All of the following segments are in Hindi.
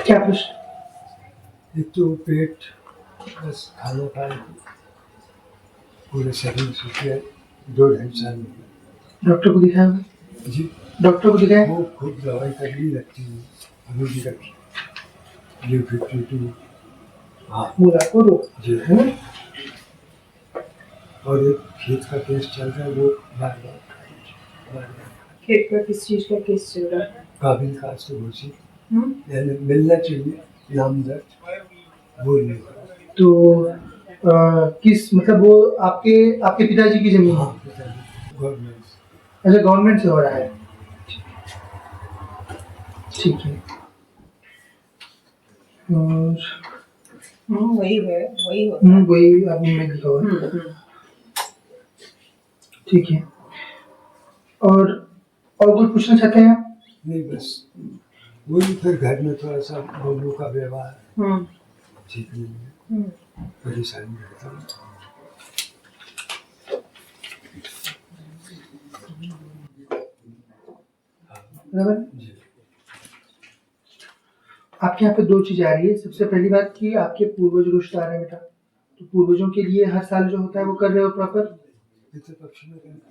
क्या प्रश्न? एक तो पेट बस खाना खाए पूरे शरीर से 2-2.5 साल में डॉक्टर को दिखाया होगा? जी डॉक्टर को दिखाया? वो खूब दवाई करनी लगती है अभी भी रखी U52 हाँ बोला को दो जी है। और एक खेत का केस चल रहा है वो बार खेत का किस चीज का केस चल रहा है? काबिल खास से घोषित यानी मिलना चाहिए नामजद वो नहीं हो रहा। तो किस मतलब वो आपके आपके पिताजी की जमीन है? हाँ गवर्नमेंट अच्छा गवर्नमेंट से हो रहा है, ठीक है। और वही है वही होता है। वही आपने में लिखा हुआ है, ठीक है। और कुछ पूछना चाहते हैं आप? नहीं बस वही फिर घर में थोड़ा सा बहू का व्यवहार ठीक नहीं है परेशानी रहता है। बराबर। जी आपके यहाँ पे दो चीजें आ रही है। सबसे पहली बात कि आपके पूर्वज रुष्ट आ रहे हैं बेटा, तो पूर्वजों के लिए हर साल जो होता है वो कर रहे हो प्रॉपर?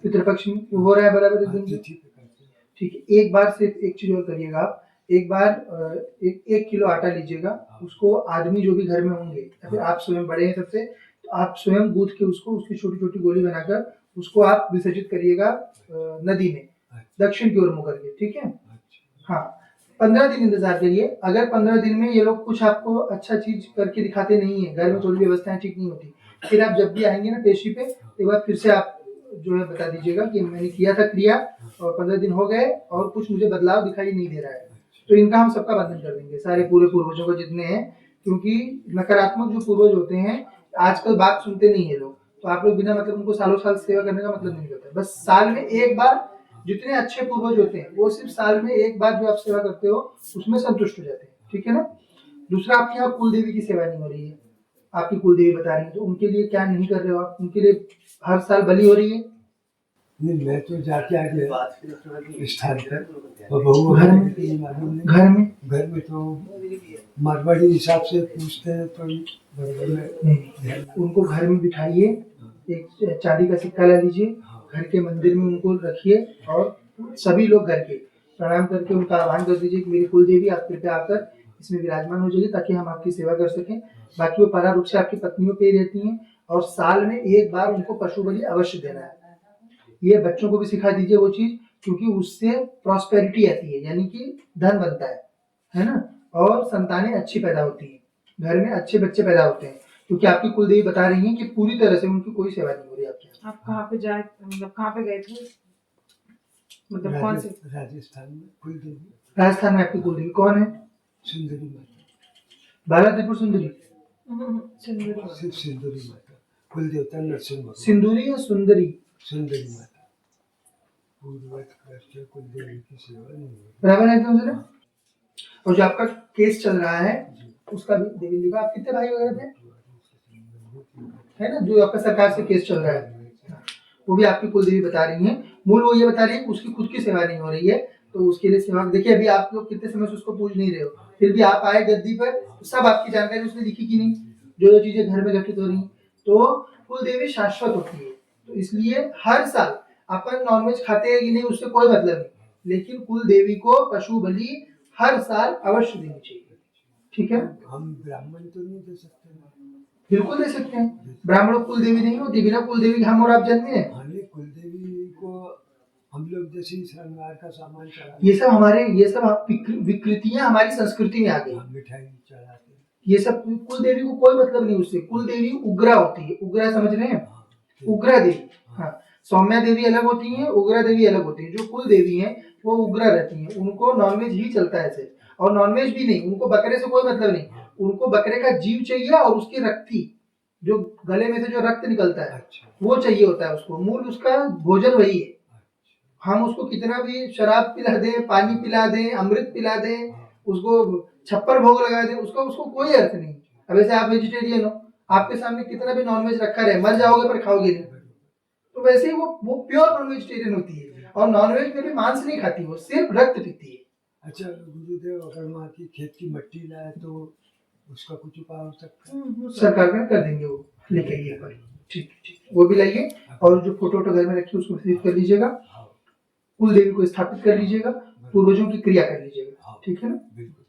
पितृपक्ष में वो हो रहा है बराबर इस दिन? ठीक है। एक बार सिर्फ एक चीज और करिएगा आप, एक बार 1 किलो आटा लीजिएगा, उसको आदमी जो भी घर में होंगे या फिर आप स्वयं बड़े हैं सबसे, तो आप स्वयं गूंथ के उसको उसकी छोटी छोटी गोली बनाकर उसको आप विसर्जित करिएगा नदी में दक्षिण की ओर मुंह करके, ठीक है। हाँ 15 दिन इंतजार करिए। अगर 15 दिन में ये लोग कुछ आपको अच्छा चीज करके दिखाते नहीं है, घर में थोड़ी व्यवस्थाएं ठीक नहीं होती, फिर आप जब भी आएंगे ना पेशी पे एक बार फिर से आप जो है बता दीजिएगा कि मैंने किया था क्रिया और 15 दिन हो गए और कुछ मुझे बदलाव दिखाई नहीं दे रहा है, तो इनका हम सबका बंधन कर देंगे सारे पूरे पूर्वजों को जितने हैं, क्योंकि नकारात्मक जो पूर्वज होते हैं आजकल बात सुनते नहीं है लोग, तो आप लोग बिना मतलब उनको सालों साल सेवा करने का मतलब नहीं होता। बस साल में एक बार जितने अच्छे पूर्वज होते हैं वो सिर्फ साल में एक बार जो आप सेवा करते हो उसमें संतुष्ट हो जाते हैं, ठीक है ना। दूसरा आपके यहाँ कुल देवी की सेवा नहीं हो रही है, आपकी कुल देवी बता रही है, तो उनके लिए क्या नहीं कर रहे हो आप? उनके लिए हर साल बलि हो रही है? नहीं मैं तो जाके आ गया स्थान पर और बहू घर में तो मारवाड़ी हिसाब से पूछते हैं तो उनको घर में बिठाइए, एक चांदी का सिक्का ला लीजिए, घर के मंदिर में उनको रखिए और सभी लोग घर के प्रणाम करके उनका आह्वान कर दीजिए कि मेरी कुल देवी आप कृपया आकर इसमें विराजमान हो जाइए ताकि हम आपकी सेवा कर सकें। बाकी वो परा रूप से आपकी पत्नियों पे ही रहती हैं और साल में एक बार उनको पशु बलि अवश्य देना है। ये बच्चों को भी सिखा दीजिए वो चीज, क्योंकि उससे प्रॉस्पेरिटी आती है, यानी कि धन बनता है ना, और संतानें अच्छी पैदा होती है, घर में अच्छे बच्चे पैदा होते हैं, क्योंकि आपकी कुलदेवी बता रही है कि पूरी तरह से उनकी कोई सेवा नहीं हो रही आपके। आप कहाँ पे जाए मतलब कहाँ पे गए थे, मतलब कौन से? राजस्थान में कुलदेवी। राजस्थान में आपकी कुलदेवी कौन है? सुंदरी माता, बाला त्रिपुर सुंदरी? सिंदूरी माता कुल देवता नरसिंह। सिंदूरी या सुंदरी? सुंदरी माता पूर्वत करके कुल देवी की सेवा नहीं हो रही। बराबर है समझ रहे? और जो आपका केस चल रहा है उसका भी देवी लिखा। आप कितने भाई वगैरह थे है ना, जो आपका सरकार से केस चल रहा है वो भी आपकी कुलदेवी बता रही है। मूल वो ये बता रही है कि उसकी खुद की सेवा नहीं हो रही है, तो उसके लिए सेवा देखिए। अभी आप लोग कितने समय से उसको पूज नहीं रहे हो, फिर भी आप आए गद्दी पर तो सब आपकी जानकारी उसने लिखी कि नहीं, जो जो चीजें घर में घटित हो रही हैं। तो कुलदेवी शाश्वत होती है, तो इसलिए हर साल अपन नॉनवेज खाते हैं कि नहीं उससे कोई मतलब नहीं, लेकिन कुल देवी को पशु बलि हर साल अवश्य देनी चाहिए, ठीक है। हम ब्राह्मण तो नहीं दे सकते? बिल्कुल दे सकते हैं, ब्राह्मणों कुल देवी नहीं होती, बिना कुल देवी हम और आप जन्मे हैं। कुल देवी को हम लोग जैसे श्रृंगार का सामान चढ़ा, ये सब हमारे ये सब विकृतियां हमारी संस्कृति में आ गई। मिठाई चढ़ाते हैं, ये सब कुल देवी को कोई मतलब नहीं उससे। कुल देवी उग्रा होती है, उग्रा समझ रहे हैं, उग्रा देवी। हाँ सौम्या देवी अलग होती है, उग्रा देवी अलग होती है। जो कुल देवी हैं वो उग्रा रहती हैं, उनको नॉनवेज ही चलता है सिर्फ, और नॉनवेज भी नहीं, उनको बकरे से कोई मतलब नहीं, उनको बकरे का जीव चाहिए और उसकी रक्ति, जो गले में से जो रक्त निकलता है वो चाहिए होता है उसको, मूल उसका भोजन वही है। हम उसको कितना भी शराब पिला दें, पानी पिला दें, अमृत पिला दें, उसको छप्पर भोग लगा दें, उसको कोई अर्थ नहीं। अब ऐसे आप वेजिटेरियन हो, आपके सामने कितना भी नॉनवेज रखा रहे, मर जाओगे पर खाओगे नहीं, तो वैसे ही वो प्योर नॉन वेजिटेरियन होती है, और नॉनवेज में भी मांस नहीं खाती, वो सिर्फ रक्त पीती है। अच्छा गुरुदेव, अगर वहाँ की खेत की मिट्टी लाए तो उसका कुछ उपाय हो सकता है? सरकार में कर देंगे, वो लेके आइए एक बार। ठीक ठीक, वो भी लाइए। और जो फोटो वोटो घर में रखी है उसको विजिट कर लीजिएगा, हाँ कुल देवी को स्थापित कर लीजिएगा, पूर्वजों की क्रिया कर लीजिएगा, हाँ ठीक है ना। बिल्कुल।